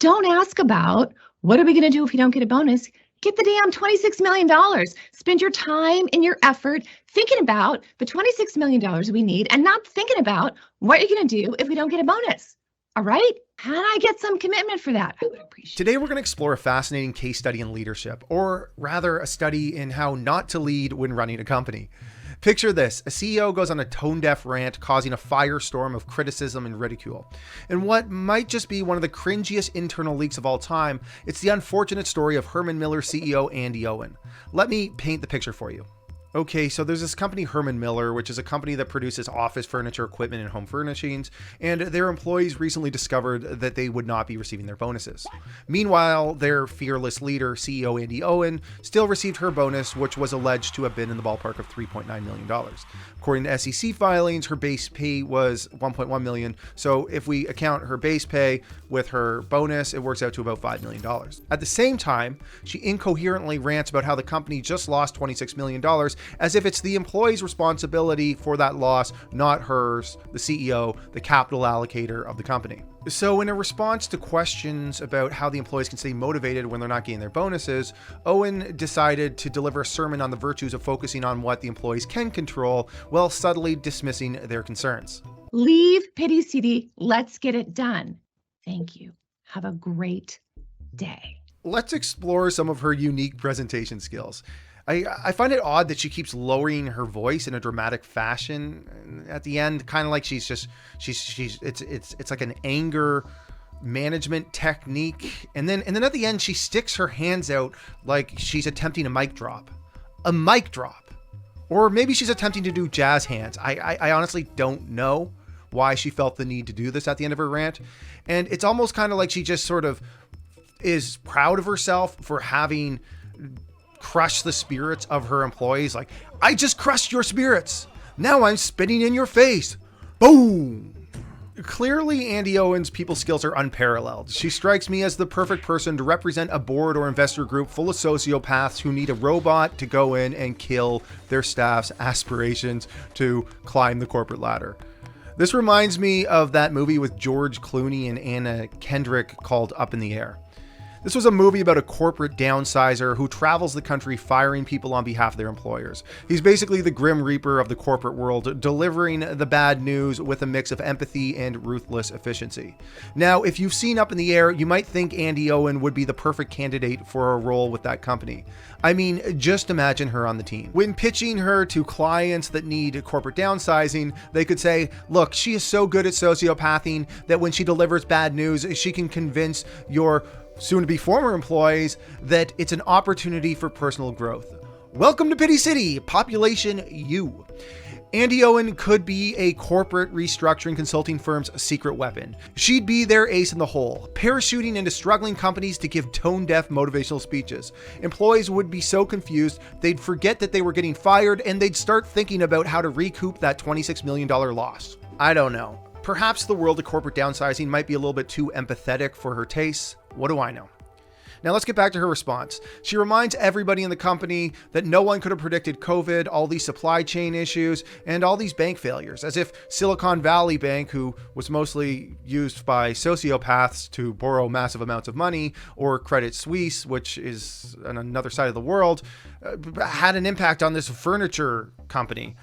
don't ask about what are we going to do if we don't get a bonus. Get the damn $26 million. Spend your time and your effort thinking about the $26 million we need and not thinking about what you're going to do if we don't get a bonus. All right? Can I get some commitment for that? I would appreciate it. Today, we're going to explore a fascinating case study in leadership, or rather a study in how not to lead when running a company. Picture this: a CEO goes on a tone-deaf rant, causing a firestorm of criticism and ridicule. And what might just be one of the cringiest internal leaks of all time, it's the unfortunate story of Herman Miller CEO Andi Owen. Let me paint the picture for you. Okay, so there's this company, Herman Miller, which is a company that produces office furniture, equipment, and home furnishings, and their employees recently discovered that they would not be receiving their bonuses. Meanwhile, their fearless leader, CEO Andi Owen, still received her bonus, which was alleged to have been in the ballpark of $3.9 million. According to SEC filings, her base pay was $1.1 million, so if we account her base pay with her bonus, it works out to about $5 million. At the same time, she incoherently rants about how the company just lost $26 million, as if it's the employee's responsibility for that loss, not hers, the CEO, the capital allocator of the company. So in a response to questions about how the employees can stay motivated when they're not getting their bonuses, Owen decided to deliver a sermon on the virtues of focusing on what the employees can control while subtly dismissing their concerns. Leave pity city. Let's get it done. Thank you. Have a great day. Let's explore some of her unique presentation skills. I find it odd that she keeps lowering her voice in a dramatic fashion at the end, kind of like it's like an anger management technique. And then at the end, she sticks her hands out like she's attempting a mic drop. Or maybe she's attempting to do jazz hands. I honestly don't know why she felt the need to do this at the end of her rant. And it's almost kind of like she just sort of is proud of herself for having crush the spirits of her employees. Like, I just crushed your spirits. Now I'm spitting in your face. Boom. Clearly, Andi Owen's people skills are unparalleled. She strikes me as the perfect person to represent a board or investor group full of sociopaths who need a robot to go in and kill their staff's aspirations to climb the corporate ladder. This reminds me of that movie with George Clooney and Anna Kendrick called Up in the Air. This was a movie about a corporate downsizer who travels the country firing people on behalf of their employers. He's basically the Grim Reaper of the corporate world, delivering the bad news with a mix of empathy and ruthless efficiency. Now, if you've seen Up in the Air, you might think Andi Owen would be the perfect candidate for a role with that company. I mean, just imagine her on the team. When pitching her to clients that need corporate downsizing, they could say, look, she is so good at sociopathing that when she delivers bad news, she can convince your soon-to-be former employees that it's an opportunity for personal growth. Welcome to Pity City, population U. Andi Owen could be a corporate restructuring consulting firm's secret weapon. She'd be their ace in the hole, parachuting into struggling companies to give tone-deaf motivational speeches. Employees would be so confused, they'd forget that they were getting fired and they'd start thinking about how to recoup that $26 million loss. I don't know. Perhaps the world of corporate downsizing might be a little bit too empathetic for her tastes. What do I know? Now let's get back to her response. She reminds everybody in the company that no one could have predicted COVID, all these supply chain issues, and all these bank failures, as if Silicon Valley Bank, who was mostly used by sociopaths to borrow massive amounts of money, or Credit Suisse, which is on another side of the world, had an impact on this furniture company.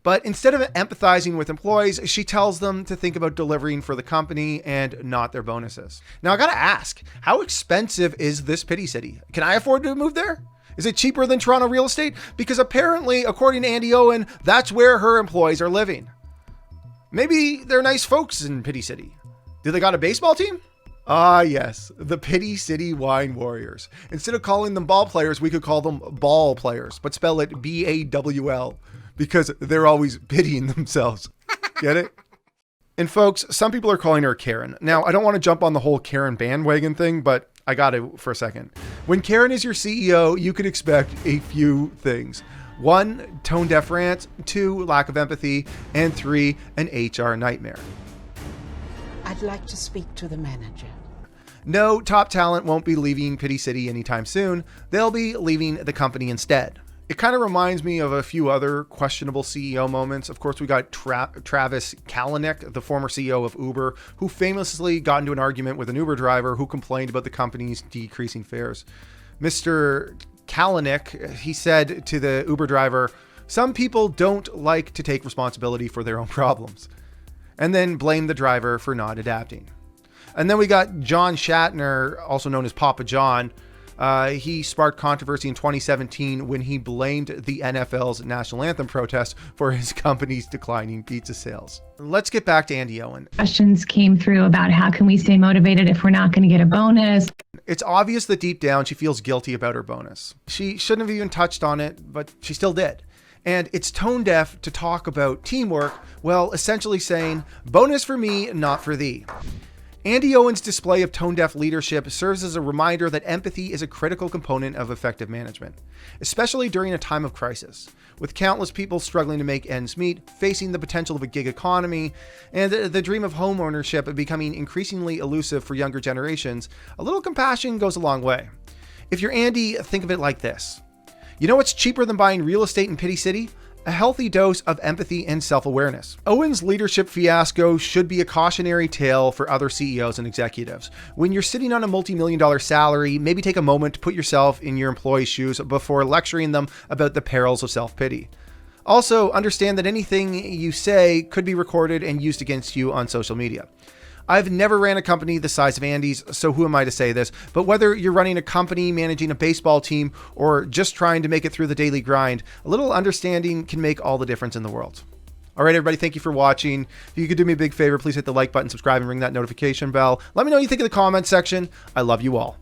But instead of empathizing with employees, she tells them to think about delivering for the company and not their bonuses. Now, I gotta ask, how expensive is this Pity City? Can I afford to move there? Is it cheaper than Toronto real estate? Because apparently, according to Andi Owen, that's where her employees are living. Maybe they're nice folks in Pity City. Do they got a baseball team? Ah, yes, the Pity City Wine Warriors. Instead of calling them ball players, we could call them ball players, but spell it B-A-W-L. Because they're always pitying themselves. Get it? And folks, some people are calling her Karen. Now, I don't want to jump on the whole Karen bandwagon thing, but I got to for a second. When Karen is your CEO, you could expect a few things. 1, tone-deaf rants. 2, lack of empathy. And 3, an HR nightmare. I'd like to speak to the manager. No, top talent won't be leaving Pity City anytime soon. They'll be leaving the company instead. It kind of reminds me of a few other questionable CEO moments. Of course, we got Travis Kalanick, the former CEO of Uber, who famously got into an argument with an Uber driver who complained about the company's decreasing fares. Mr. Kalanick, he said to the Uber driver, "Some people don't like to take responsibility for their own problems," and then blamed the driver for not adapting. And then we got John Shatner, also known as Papa John. He sparked controversy in 2017 when he blamed the NFL's national anthem protest for his company's declining pizza sales. Let's get back to Andi Owen. Questions came through about how can we stay motivated if we're not going to get a bonus. It's obvious that deep down she feels guilty about her bonus. She shouldn't have even touched on it, but she still did. And it's tone deaf to talk about teamwork, well, essentially saying, bonus for me, not for thee. Andi Owen's display of tone-deaf leadership serves as a reminder that empathy is a critical component of effective management, especially during a time of crisis, with countless people struggling to make ends meet, facing the potential of a gig economy, and the dream of home ownership becoming increasingly elusive for younger generations. A little compassion goes a long way. If you're Andi, think of it like this. You know what's cheaper than buying real estate in Pity City? A healthy dose of empathy and self-awareness. Owen's leadership fiasco should be a cautionary tale for other CEOs and executives. When you're sitting on a multi-million-dollar salary, maybe take a moment to put yourself in your employees' shoes before lecturing them about the perils of self-pity. Also, understand that anything you say could be recorded and used against you on social media. I've never ran a company the size of Andi's, so who am I to say this? But whether you're running a company, managing a baseball team, or just trying to make it through the daily grind, a little understanding can make all the difference in the world. All right, everybody, thank you for watching. If you could do me a big favor, please hit the like button, subscribe, and ring that notification bell. Let me know what you think in the comments section. I love you all.